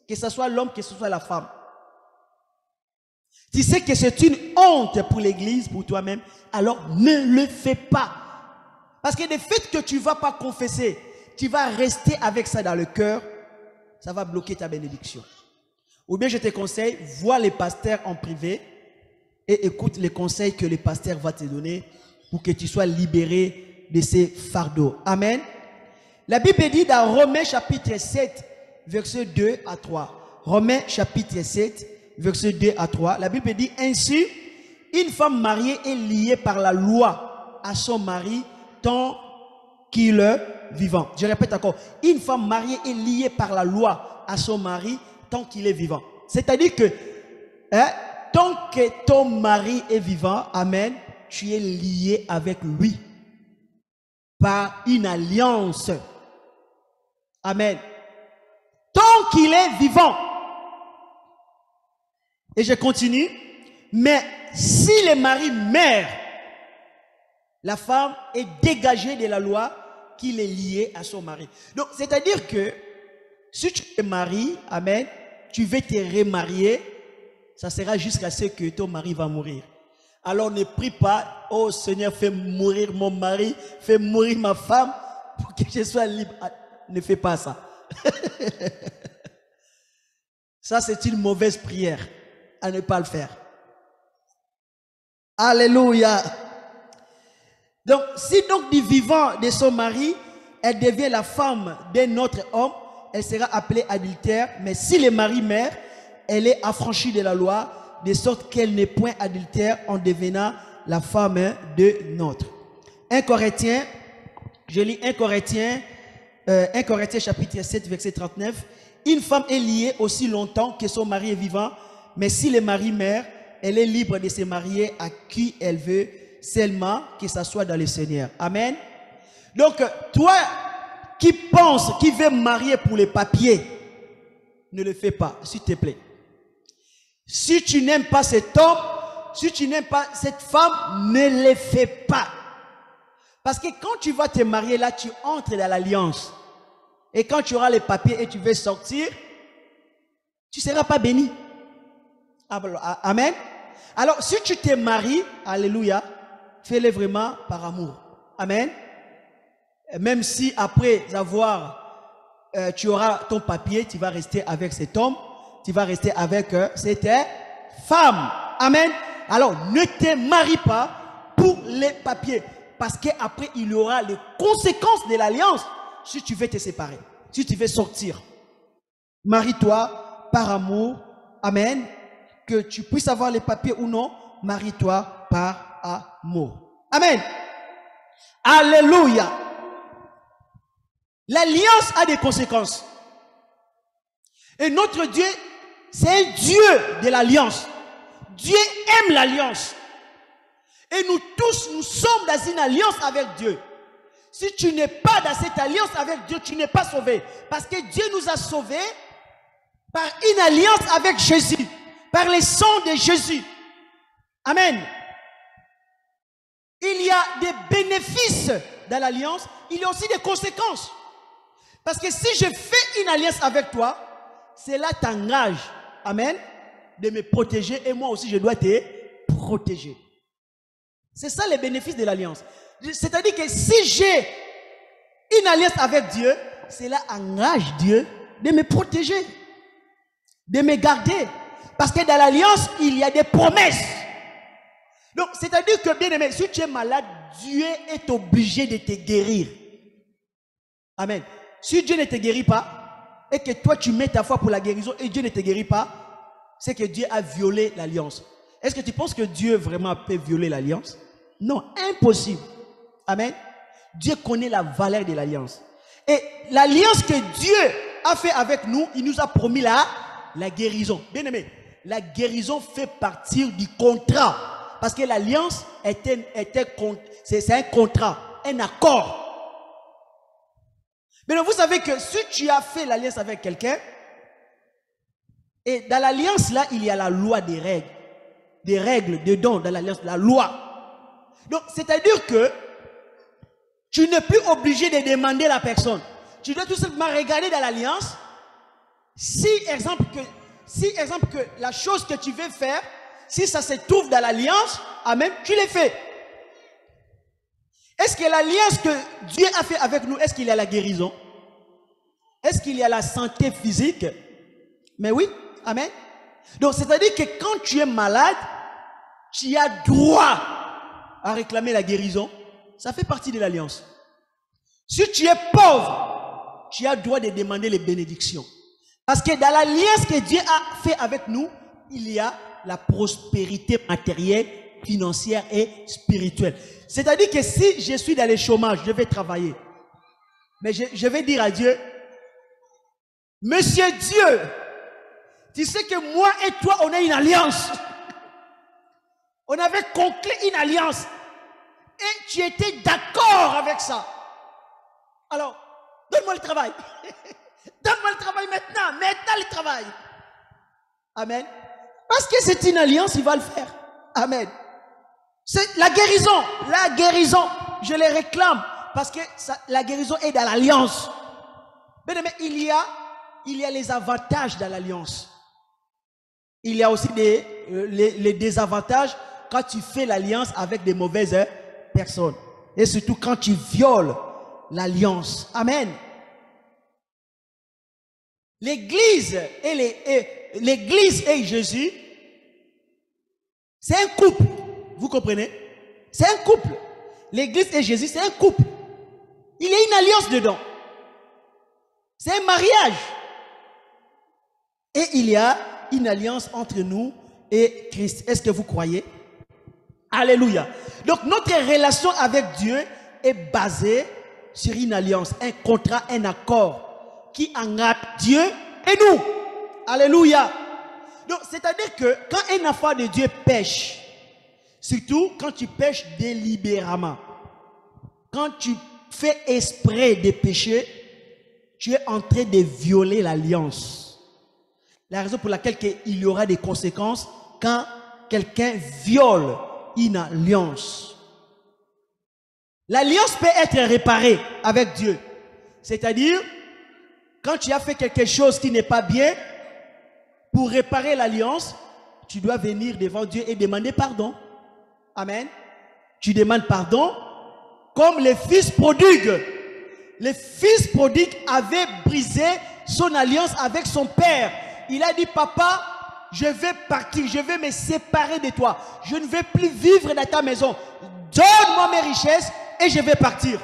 que ce soit l'homme, que ce soit la femme. Tu sais que c'est une honte pour l'église, pour toi-même, alors ne le fais pas. Parce que le fait que tu ne vas pas confesser, tu vas rester avec ça dans le cœur, ça va bloquer ta bénédiction. Ou bien je te conseille, vois les pasteurs en privé et écoute les conseils que le pasteur va te donner pour que tu sois libéré de ces fardeaux. Amen. La Bible dit dans Romains chapitre 7, versets 2 à 3. Romains chapitre 7, versets 2 à 3. La Bible dit ainsi, une femme mariée est liée par la loi à son mari tant qu'il est vivant. Je répète encore, une femme mariée est liée par la loi à son mari tant qu'il est vivant. C'est-à-dire que tant que ton mari est vivant, amen, tu es lié avec lui par une alliance. Amen. Tant qu'il est vivant. Et je continue. Mais si le mari meurt, la femme est dégagée de la loi qu'il est lié à son mari. Donc, c'est-à-dire que si tu te maries, amen, tu veux te remarier, ça sera jusqu'à ce que ton mari va mourir. Alors ne prie pas, oh Seigneur, fais mourir mon mari, fais mourir ma femme pour que je sois libre. Ne fais pas ça. Ça, c'est une mauvaise prière à ne pas le faire. Alléluia. Donc, si donc du vivant de son mari, elle devient la femme d'un autre homme, elle sera appelée adultère. Mais si le mari meurt, elle est affranchie de la loi, de sorte qu'elle n'est point adultère en devenant la femme de notre. 1 Corinthiens, je lis 1 Corinthiens chapitre 7, verset 39. Une femme est liée aussi longtemps que son mari est vivant, mais si le mari meurt, elle est libre de se marier à qui elle veut, seulement que ça soit dans le Seigneur. Amen. Donc, toi qui penses, qui veut marier pour les papiers, ne le fais pas, s'il te plaît. Si tu n'aimes pas cet homme, si tu n'aimes pas cette femme, ne le fais pas. Parce que quand tu vas te marier là, tu entres dans l'alliance. Et quand tu auras les papiers et tu veux sortir, tu ne seras pas béni. Amen. Alors, si tu te maries, alléluia, fais-le vraiment par amour. Amen. Même si après avoir, tu auras ton papier, tu vas rester avec cet homme, tu vas rester avec cette femme. Amen. Alors, ne te marie pas pour les papiers. Parce qu'après, il y aura les conséquences de l'alliance si tu veux te séparer, si tu veux sortir. Marie-toi par amour. Amen. Que tu puisses avoir les papiers ou non, marie-toi par amour. Amen. Alléluia. L'alliance a des conséquences. Et notre Dieu, c'est un Dieu de l'alliance. Dieu aime l'alliance. Et nous tous, nous sommes dans une alliance avec Dieu. Si tu n'es pas dans cette alliance avec Dieu, tu n'es pas sauvé. Parce que Dieu nous a sauvés par une alliance avec Jésus. Par le sang de Jésus. Amen. Il y a des bénéfices dans l'alliance. Il y a aussi des conséquences. Parce que si je fais une alliance avec toi, cela t'engage, amen, de me protéger. Et moi aussi, je dois te protéger. C'est ça les bénéfices de l'alliance. C'est-à-dire que si j'ai une alliance avec Dieu, cela engage Dieu de me protéger, de me garder. Parce que dans l'alliance, il y a des promesses. Donc, c'est-à-dire que, bien aimé, si tu es malade, Dieu est obligé de te guérir. Amen. Si Dieu ne te guérit pas, et que toi tu mets ta foi pour la guérison, et Dieu ne te guérit pas, c'est que Dieu a violé l'alliance. Est-ce que tu penses que Dieu vraiment peut violer l'alliance? Non, impossible. Amen. Dieu connaît la valeur de l'alliance. Et l'alliance que Dieu a fait avec nous, il nous a promis la guérison. Bien aimé, la guérison fait partie du contrat. Parce que l'alliance c'est un contrat, un accord. Mais vous savez que si tu as fait l'alliance avec quelqu'un, et dans l'alliance là, il y a la loi des règles. Des règles dedans, dans l'alliance, la loi. Donc, c'est-à-dire que tu n'es plus obligé de demander à la personne. Tu dois tout simplement regarder dans l'alliance. Si, exemple, que la chose que tu veux faire, si ça se trouve dans l'alliance, amen, tu l'as fait. Est-ce que l'alliance que Dieu a fait avec nous, est-ce qu'il y a la guérison? Est-ce qu'il y a la santé physique? Mais oui, amen. Donc, c'est-à-dire que quand tu es malade, tu as droit à réclamer la guérison. Ça fait partie de l'alliance. Si tu es pauvre, tu as droit de demander les bénédictions. Parce que dans l'alliance que Dieu a fait avec nous, il y a la prospérité matérielle, financière et spirituelle. C'est-à-dire que si je suis dans le chômage, je vais travailler. Mais je vais dire à Dieu, Monsieur Dieu, tu sais que moi et toi, on a une alliance. On avait conclu une alliance. Et tu étais d'accord avec ça. Alors, donne-moi le travail. Donne-moi le travail maintenant. Maintenant le travail. Amen. Parce que c'est une alliance, il va le faire. Amen. C'est la guérison. La guérison, je les réclame. Parce que la guérison est dans l'alliance. Mais il y a les avantages dans l'alliance. Il y a aussi les désavantages quand tu fais l'alliance avec des mauvaises personnes. Et surtout quand tu violes l'alliance. Amen. L'église et Jésus, c'est un couple. Vous comprenez? C'est un couple. L'église et Jésus, c'est un couple. Il y a une alliance dedans. C'est un mariage. Et il y a une alliance entre nous et Christ. Est-ce que vous croyez? Alléluia. Donc notre relation avec Dieu est basée sur une alliance, un contrat, un accord qui engage Dieu et nous. Alléluia. Donc c'est-à-dire que quand un enfant de Dieu pêche, surtout quand tu pêches délibérément, quand tu fais exprès de pécher, tu es en train de violer l'alliance. La raison pour laquelle il y aura des conséquences quand quelqu'un viole une alliance. L'alliance peut être réparée avec Dieu. C'est-à-dire, quand tu as fait quelque chose qui n'est pas bien, pour réparer l'alliance, tu dois venir devant Dieu et demander pardon. Amen. Tu demandes pardon, comme le fils prodigue. Le fils prodigue avait brisé son alliance avec son père. Il a dit, papa, je vais partir, je vais me séparer de toi. Je ne vais plus vivre dans ta maison. Donne-moi mes richesses et je vais partir.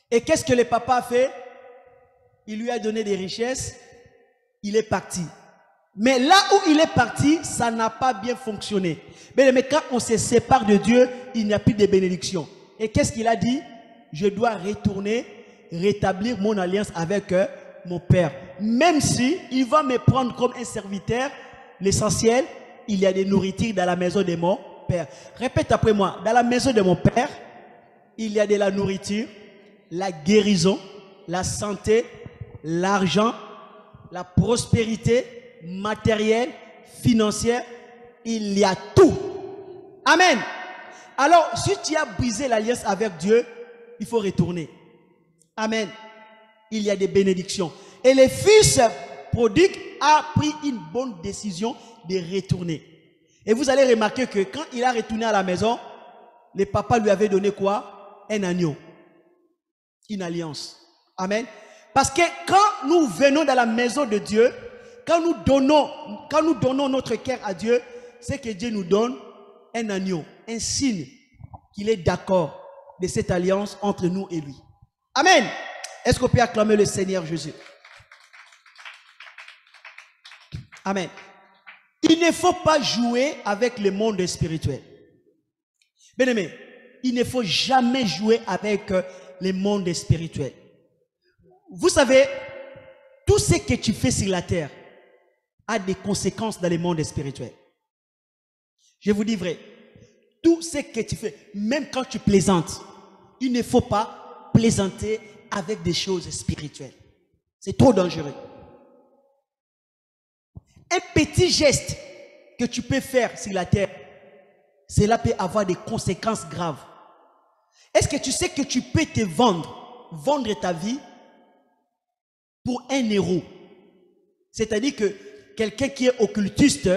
Et qu'est-ce que le papa a fait? Il lui a donné des richesses. Il est parti. Mais là où il est parti, ça n'a pas bien fonctionné. Mais quand on se sépare de Dieu, il n'y a plus de bénédiction. Et qu'est-ce qu'il a dit? Je dois retourner, rétablir mon alliance avec mon père. Même si il va me prendre comme un serviteur, l'essentiel, il y a des nourritures dans la maison de mon père. Répète après moi. Dans la maison de mon père, il y a de la nourriture, la guérison, la santé, l'argent, la prospérité matérielle, financière. Il y a tout. Amen. Alors, si tu as brisé l'alliance avec Dieu, il faut retourner. Amen. Il y a des bénédictions. Et le fils prodigue a pris une bonne décision de retourner. Et vous allez remarquer que quand il a retourné à la maison, le papa lui avait donné quoi? Un agneau. Une alliance. Amen. Parce que quand nous venons dans la maison de Dieu, quand nous donnons notre cœur à Dieu, c'est que Dieu nous donne un agneau, un signe qu'il est d'accord de cette alliance entre nous et lui. Amen. Est-ce qu'on peut acclamer le Seigneur Jésus? Amen. Il ne faut pas jouer avec le monde spirituel. Bien-aimé, il ne faut jamais jouer avec le monde spirituel. Vous savez, tout ce que tu fais sur la terre a des conséquences dans le monde spirituel. Je vous dis vrai, tout ce que tu fais, même quand tu plaisantes, il ne faut pas plaisanter avec des choses spirituelles. C'est trop dangereux. Un petit geste que tu peux faire sur la terre, cela peut avoir des conséquences graves. Est-ce que tu sais que tu peux te vendre ta vie pour 1 euro? C'est-à-dire que quelqu'un qui est occultiste,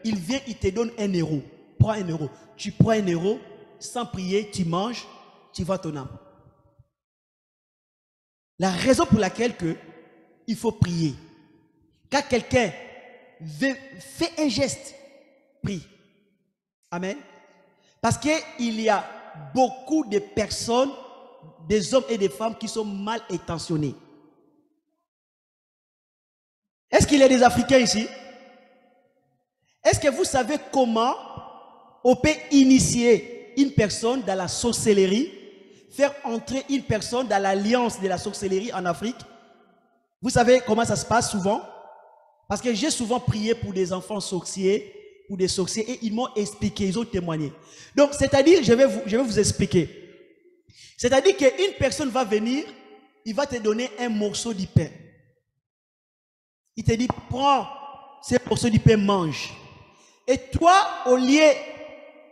il vient, il te donne 1 euro. Prends 1 euro. Tu prends 1 euro, sans prier, tu manges, tu vas ton âme. La raison pour laquelle il faut prier. Quand quelqu'un fait un geste, prie. Amen. Parce qu'il y a beaucoup de personnes, des hommes et des femmes qui sont mal intentionnés. Est-ce qu'il y a des Africains ici? Est-ce que vous savez comment on peut initier une personne dans la sorcellerie, faire entrer une personne dans l'alliance de la sorcellerie en Afrique? Vous savez comment ça se passe souvent? Parce que j'ai souvent prié pour des enfants sorciers, pour des sorciers, et ils m'ont expliqué, ils ont témoigné. Donc, c'est-à-dire, je vais vous expliquer. C'est-à-dire qu'une personne va venir, il va te donner un morceau de pain. Il te dit, prends ce morceau de pain, mange. Et toi, au lieu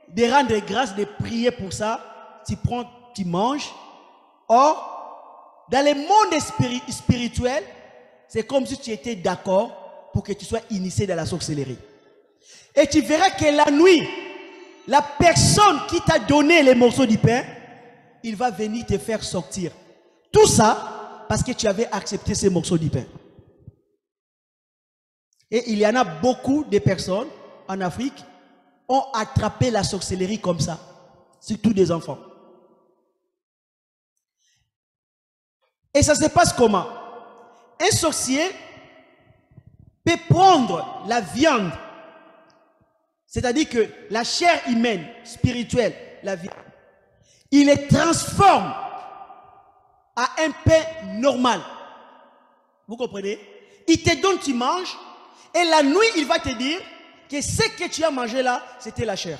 de rendre grâce, de prier pour ça, tu prends, tu manges. Or, dans le monde spirituel, c'est comme si tu étais d'accord pour que tu sois initié dans la sorcellerie. Et tu verras que la nuit, la personne qui t'a donné les morceaux de pain, il va venir te faire sortir. Tout ça parce que tu avais accepté ces morceaux de pain. Et il y en a beaucoup de personnes en Afrique, ont attrapé la sorcellerie comme ça, surtout des enfants. Et ça se passe comment? Un sorcier peut prendre la viande, c'est-à-dire que la chair humaine, spirituelle, la viande, il les transforme à un pain normal. Vous comprenez? Il te donne, tu manges, et la nuit, il va te dire que ce que tu as mangé là, c'était la chair.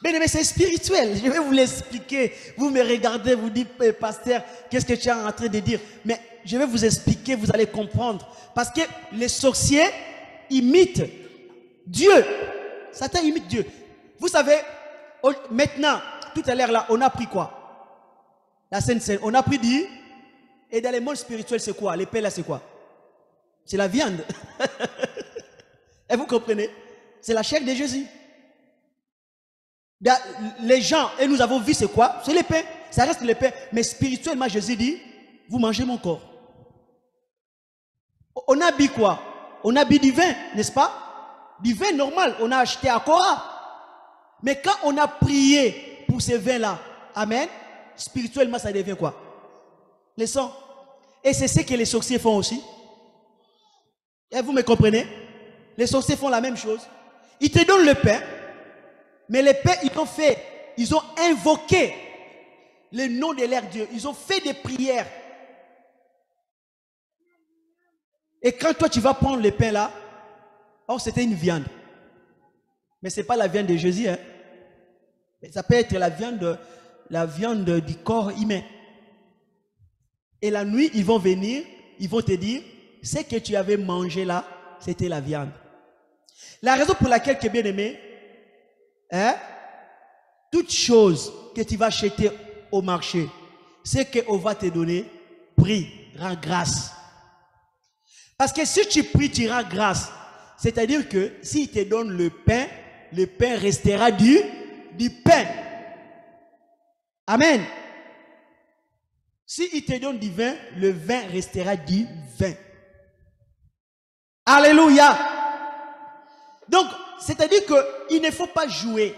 Mais c'est spirituel, je vais vous l'expliquer. Vous me regardez, vous dites, pasteur, qu'est-ce que tu es en train de dire? Mais je vais vous expliquer, vous allez comprendre. Parce que les sorciers imitent Dieu. Satan imite Dieu. Vous savez, maintenant, tout à l'heure là, on a pris quoi? La Sainte Seine. On a pris du... Et dans les mondes spirituels, c'est quoi? L'épée là, c'est quoi? C'est la viande. Et vous comprenez? C'est la chair de Jésus. Les gens, et nous avons vu c'est quoi? C'est l'épée. Ça reste l'épée. Mais spirituellement, Jésus dit, vous mangez mon corps. On a bu quoi? On a bu du vin, n'est-ce pas? Du vin normal, on a acheté à Cora. Mais quand on a prié pour ces vins-là, amen, spirituellement, ça devient quoi? Le sang. Et c'est ce que les sorciers font aussi. Et vous me comprenez? Les sorciers font la même chose. Ils te donnent le pain, mais le pain, ils ont invoqué le nom de leur Dieu. Ils ont fait des prières. Et quand toi, tu vas prendre le pain là, oh, c'était une viande. Mais ce n'est pas la viande de Jésus. Hein? Ça peut être la viande du corps humain. Et la nuit, ils vont venir, ils vont te dire, ce que tu avais mangé là, c'était la viande. La raison pour laquelle, bien aimé, hein, toute chose que tu vas acheter au marché, c'est qu'on va te donner, prie, rends grâce. Parce que si tu pries, tu rends grâce. C'est-à-dire que s'il te donne le pain restera du pain. Amen. S'il te donne du vin, le vin restera du vin. Alléluia. Donc, c'est-à-dire qu'il ne faut pas jouer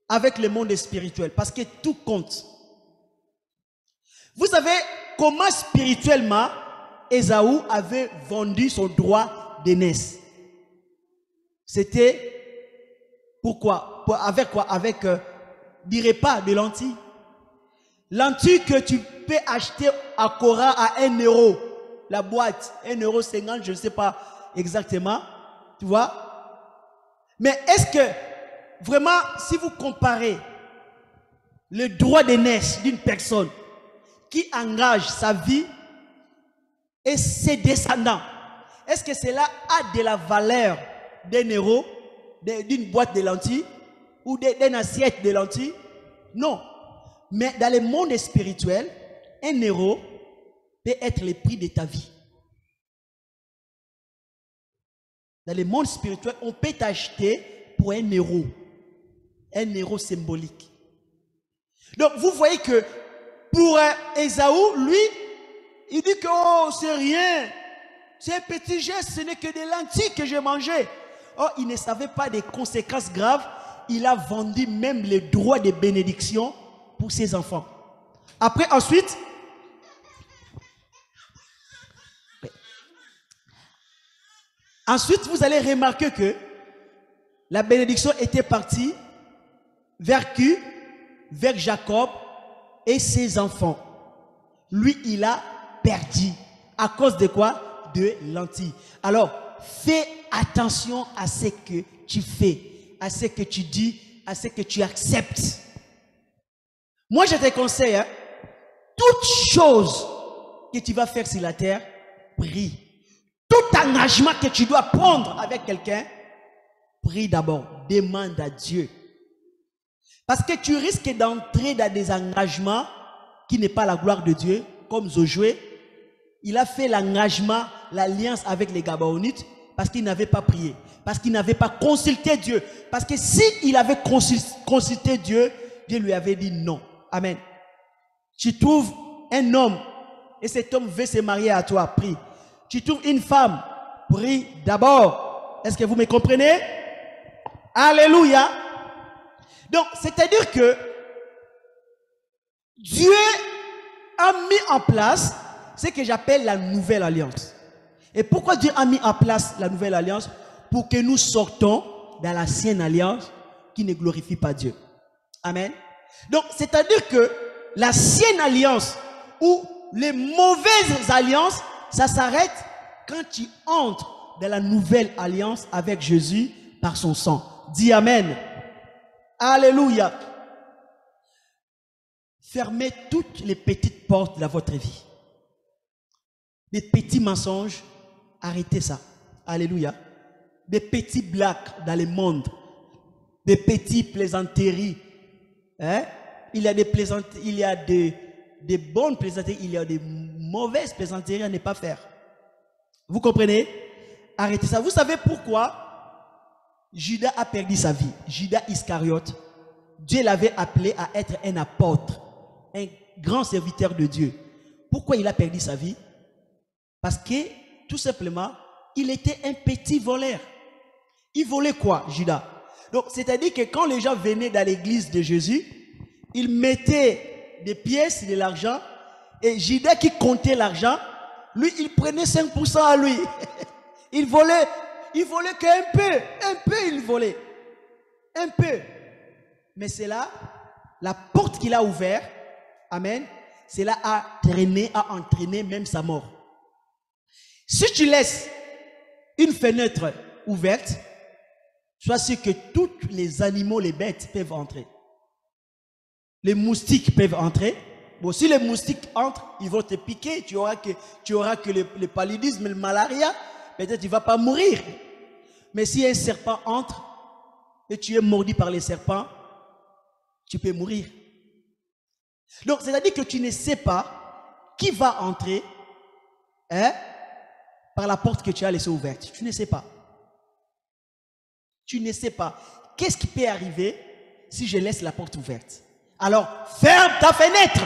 avec le monde spirituel parce que tout compte. Vous savez comment spirituellement Ésaü avait vendu son droit d'aînesse. C'était pourquoi? Avec quoi? Avec du repas, de lentilles. Lentilles que tu peux acheter à Cora à 1 euro. La boîte, 1,50 €, je ne sais pas exactement. Tu vois? Mais est-ce que, vraiment, si vous comparez le droit d'aînesse d'une personne qui engage sa vie et ses descendants, est-ce que cela a de la valeur d'1 euro, d'une boîte de lentilles ou d'une assiette de lentilles? Non. Mais dans le monde spirituel, 1 euro peut être le prix de ta vie. Dans le monde spirituel, on peut t'acheter pour 1 euro. 1 euro symbolique. Donc, vous voyez que pour Ésaü, lui, il dit que oh, c'est rien. C'est un petit geste, ce n'est que des lentilles que j'ai mangées. Oh, il ne savait pas des conséquences graves. Il a vendu même les droits de bénédiction pour ses enfants. Après, ensuite, vous allez remarquer que la bénédiction était partie vers qui? Vers Jacob et ses enfants. Lui, il a perdu. À cause de quoi? De lentilles. Alors, fais attention à ce que tu fais, à ce que tu dis, à ce que tu acceptes. Moi, je te conseille, hein, toute chose que tu vas faire sur la terre, prie. Tout engagement que tu dois prendre avec quelqu'un, prie d'abord, demande à Dieu. Parce que tu risques d'entrer dans des engagements qui n'est pas la gloire de Dieu, comme Josué. Il a fait l'engagement, l'alliance avec les Gabaonites parce qu'il n'avait pas prié, parce qu'il n'avait pas consulté Dieu. Parce que s'il avait consulté Dieu, Dieu lui avait dit non. Amen. Tu trouves un homme et cet homme veut se marier à toi, prie. Tu trouves une femme, prie d'abord. Est-ce que vous me comprenez? Alléluia. Donc, c'est-à-dire que Dieu a mis en place ce que j'appelle la nouvelle alliance. Et pourquoi Dieu a mis en place la nouvelle alliance? Pour que nous sortons dans l'ancienne alliance qui ne glorifie pas Dieu. Amen. Donc, c'est-à-dire que l'ancienne alliance ou les mauvaises alliances, ça s'arrête quand tu entres dans la nouvelle alliance avec Jésus par son sang. Dis Amen. Alléluia. Fermez toutes les petites portes de votre vie. Des petits mensonges, arrêtez ça. Alléluia. Des petits blagues dans le monde. Des petits plaisanteries. Hein? Il y a des plaisanteries, il y a des bonnes plaisanteries, il y a des mauvaises plaisanteries à ne pas faire. Vous comprenez? Arrêtez ça. Vous savez pourquoi Judas a perdu sa vie? Judas Iscariote, Dieu l'avait appelé à être un apôtre, un grand serviteur de Dieu. Pourquoi il a perdu sa vie? Parce que, tout simplement, il était un petit voleur. Il volait quoi, Judas? Donc, c'est-à-dire que quand les gens venaient dans l'église de Jésus, ils mettaient des pièces, de l'argent, et Judas qui comptait l'argent, lui, il prenait 5% à lui. Il volait qu'un peu il volait. Un peu. Mais c'est là, la porte qu'il a ouverte, amen, c'est là a entraîné même sa mort. Si tu laisses une fenêtre ouverte, sois sûr que tous les animaux, les bêtes peuvent entrer. Les moustiques peuvent entrer. Bon, si les moustiques entrent, ils vont te piquer. Tu auras que le paludisme, le malaria. Peut-être tu ne vas pas mourir. Mais si un serpent entre et tu es mordu par les serpents, tu peux mourir. Donc, c'est-à-dire que tu ne sais pas qui va entrer par la porte que tu as laissée ouverte. Tu ne sais pas. Tu ne sais pas. Qu'est-ce qui peut arriver si je laisse la porte ouverte? Alors, ferme ta fenêtre.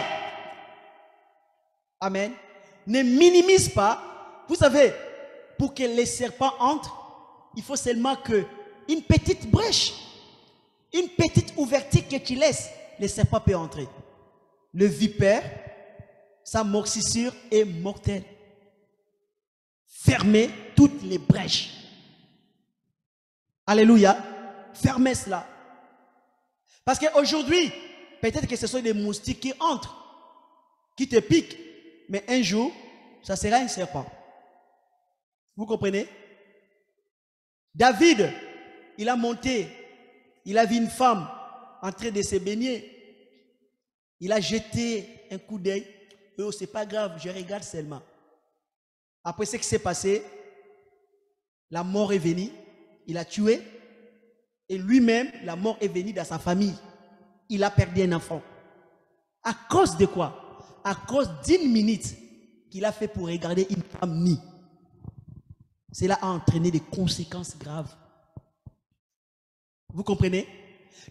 Amen. Ne minimise pas. Vous savez, pour que les serpents entrent, il faut seulement une petite brèche, une petite ouverture que tu laisses, les serpents peuvent entrer. Le vipère, sa morsissure est mortelle. Fermez toutes les brèches. Alléluia. Fermez cela. Parce qu'aujourd'hui, peut-être que ce sont des moustiques qui entrent, qui te piquent. Mais un jour, ça sera un serpent. Vous comprenez? David, il a monté, il a vu une femme en train de se baigner. Il a jeté un coup d'œil. Oh, c'est pas grave, je regarde seulement. Après ce qui s'est passé, la mort est venue, il a tué. Et lui-même, la mort est venue dans sa famille. Il a perdu un enfant. À cause de quoi? À cause d'1 minute qu'il a fait pour regarder une femme nue. Cela a entraîné des conséquences graves. Vous comprenez?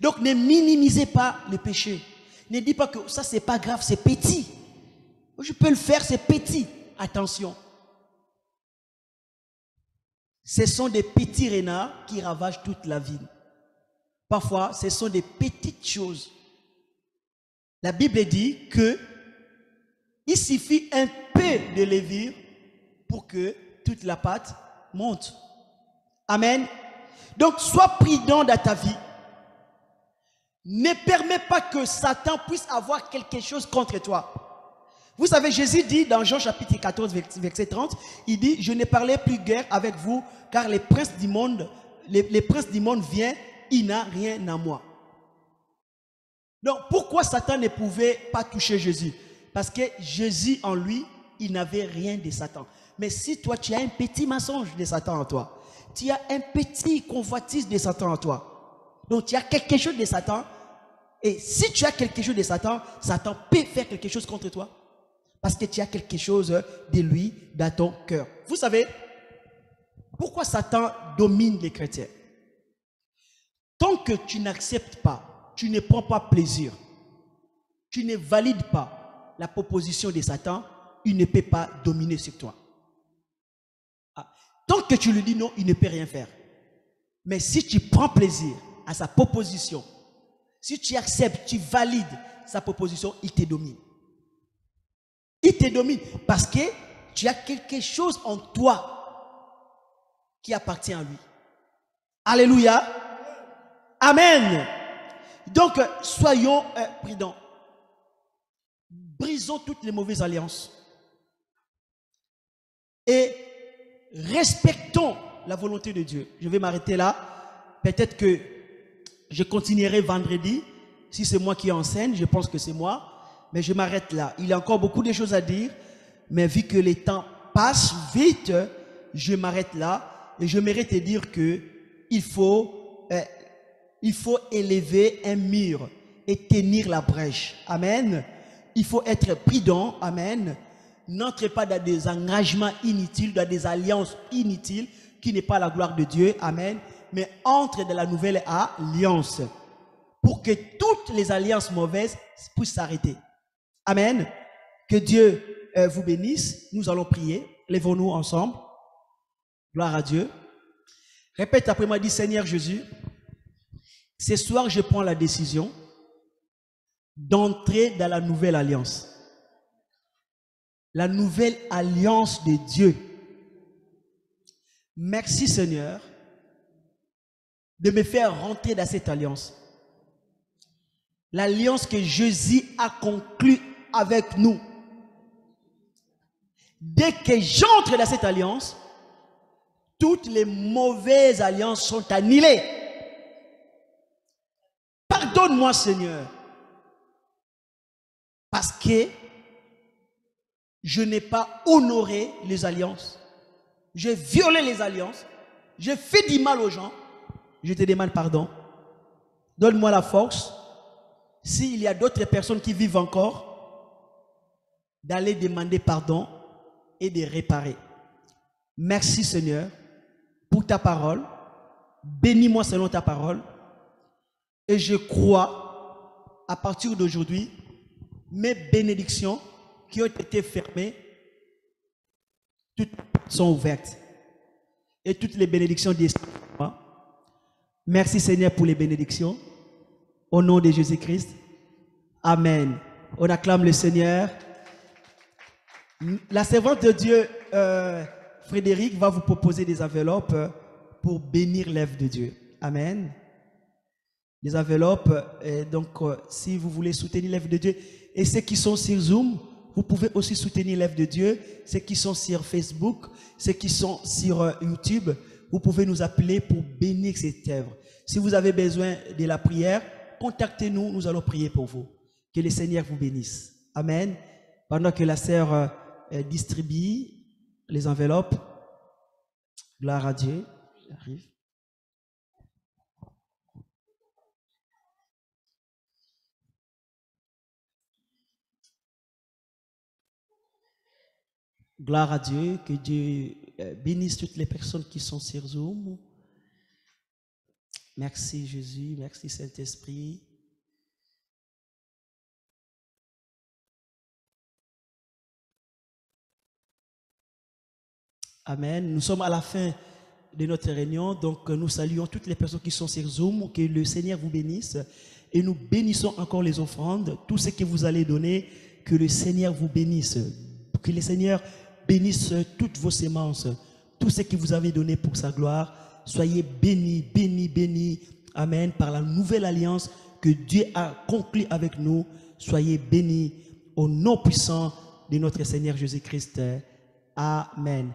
Donc ne minimisez pas le péché. Ne dites pas que ça c'est pas grave, c'est petit. Je peux le faire, c'est petit. Attention. Ce sont des petits renards qui ravagent toute la ville. Parfois, ce sont des petites choses. La Bible dit que il suffit un peu de levure pour que toute la pâte monte. Amen. Donc, sois prudent dans ta vie. Ne permets pas que Satan puisse avoir quelque chose contre toi. Vous savez, Jésus dit dans Jean chapitre 14, verset 30, il dit, je ne parlais plus guère avec vous, car les princes du monde, les princes du monde viennent, il n'a rien à moi. Donc, pourquoi Satan ne pouvait pas toucher Jésus? Parce que Jésus en lui, il n'avait rien de Satan. Mais si toi, tu as un petit mensonge de Satan en toi, tu as un petit convoitise de Satan en toi, donc tu as quelque chose de Satan, et si tu as quelque chose de Satan, Satan peut faire quelque chose contre toi. Parce que tu as quelque chose de lui dans ton cœur. Vous savez, pourquoi Satan domine les chrétiens? Tant que tu n'acceptes pas, tu ne prends pas plaisir, tu ne valides pas la proposition de Satan, il ne peut pas dominer sur toi. Tant que tu lui dis non, il ne peut rien faire. Mais si tu prends plaisir à sa proposition, si tu acceptes, tu valides sa proposition, il te domine. Il te domine parce que tu as quelque chose en toi qui appartient à lui. Alléluia. Amen. Donc, soyons prudents. Brisons toutes les mauvaises alliances. Et respectons la volonté de Dieu. Je vais m'arrêter là. Peut-être que je continuerai vendredi. Si c'est moi qui enseigne, je pense que c'est moi. Mais je m'arrête là. Il y a encore beaucoup de choses à dire. Mais vu que les temps passent vite, je m'arrête là. Et je mérite de dire que il faut élever un mur et tenir la brèche. Amen. Il faut être prudent. Amen. N'entrez pas dans des engagements inutiles, dans des alliances inutiles qui n'est pas la gloire de Dieu. Amen. Mais entre dans la nouvelle alliance pour que toutes les alliances mauvaises puissent s'arrêter. Amen. Que Dieu vous bénisse. Nous allons prier. Lèvons-nous ensemble. Gloire à Dieu. Répète après moi, dis Seigneur Jésus, ce soir je prends la décision d'entrer dans la nouvelle alliance. La nouvelle alliance de Dieu. Merci Seigneur de me faire rentrer dans cette alliance. L'alliance que Jésus a conclue avec nous. Dès que j'entre dans cette alliance, toutes les mauvaises alliances sont annulées. Pardonne-moi Seigneur, parce que je n'ai pas honoré les alliances. J'ai violé les alliances. J'ai fait du mal aux gens. Je te demande pardon. Donne-moi la force, s'il y a d'autres personnes qui vivent encore, d'aller demander pardon et de réparer. Merci Seigneur pour ta parole. Bénis-moi selon ta parole. Et je crois, à partir d'aujourd'hui, mes bénédictions qui ont été fermées, toutes sont ouvertes. Et toutes les bénédictions d'Esprit. Merci Seigneur pour les bénédictions. Au nom de Jésus-Christ. Amen. On acclame le Seigneur. La servante de Dieu, Frédéric, va vous proposer des enveloppes pour bénir l'œuvre de Dieu. Amen. Les enveloppes, donc si vous voulez soutenir l'œuvre de Dieu, et ceux qui sont sur Zoom, vous pouvez aussi soutenir l'œuvre de Dieu. Ceux qui sont sur Facebook, ceux qui sont sur YouTube, vous pouvez nous appeler pour bénir cette œuvre. Si vous avez besoin de la prière, contactez-nous, nous allons prier pour vous. Que le Seigneur vous bénisse. Amen. Pendant que la sœur distribue les enveloppes, gloire à Dieu. J'arrive. Gloire à Dieu, que Dieu bénisse toutes les personnes qui sont sur Zoom. Merci Jésus, merci Saint-Esprit. Amen. Nous sommes à la fin de notre réunion, donc nous saluons toutes les personnes qui sont sur Zoom, que le Seigneur vous bénisse et nous bénissons encore les offrandes, tout ce que vous allez donner, que le Seigneur vous bénisse, que le Seigneur bénisse toutes vos semences, tout ce que vous avez donné pour sa gloire. Soyez bénis, bénis, bénis. Amen. Par la nouvelle alliance que Dieu a conclue avec nous, soyez bénis au nom puissant de notre Seigneur Jésus-Christ. Amen.